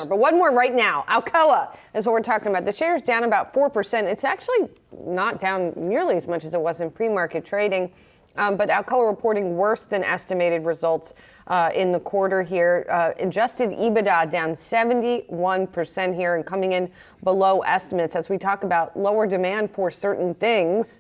But one more right now. Alcoa is what we're talking about. The share's down about 4%. It's actually not down nearly as much as it was in pre-market trading. But Alcoa reporting worse than estimated results in the quarter here. Adjusted EBITDA down 71% here and coming in below estimates. As we talk about lower demand for certain things,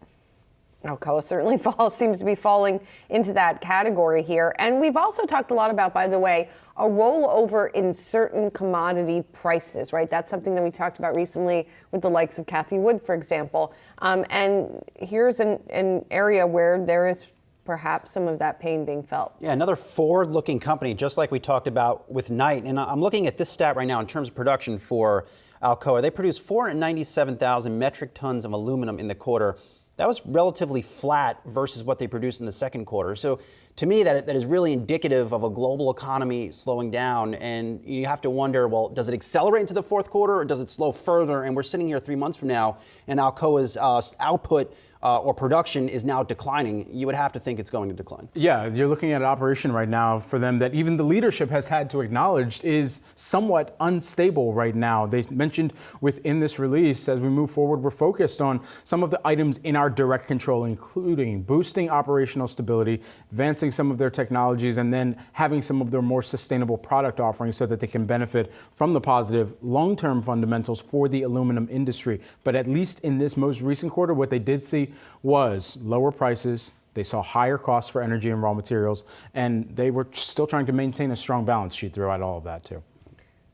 Alcoa certainly seems to be falling into that category here. And we've also talked a lot about, by the way, a rollover in certain commodity prices, right? That's something that we talked about recently with the likes of Cathie Wood, for example. And here's an area where there is perhaps some of that pain being felt. Yeah, another forward-looking company, just like we talked about with Knight. And I'm looking at this stat right now in terms of production for Alcoa. They produced 497,000 metric tons of aluminum in the quarter. That was relatively flat versus what they produced in the second quarter. So to me, that is really indicative of a global economy slowing down. And you have to wonder, well, does it accelerate into the fourth quarter or does it slow further? And we're sitting here 3 months from now and Alcoa's output or production is now declining. You would have to think it's going to decline. Yeah, you're looking at an operation right now for them that even the leadership has had to acknowledge is somewhat unstable right now. They mentioned within this release, as we move forward, we're focused on some of the items in our direct control, including boosting operational stability, advancing some of their technologies, and then having some of their more sustainable product offerings so that they can benefit from the positive long-term fundamentals for the aluminum industry. But at least in this most recent quarter, what they did see was lower prices. They saw higher costs for energy and raw materials, and they were still trying to maintain a strong balance sheet throughout all of that too.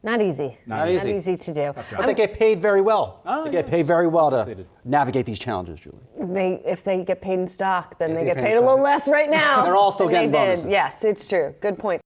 Not easy. Not easy to do. But they get paid very well. They get paid very well to navigate these challenges, Julie. If they get paid in stock, then they get paid a little less right now. They're all still getting bonuses. Yes, it's true. Good point.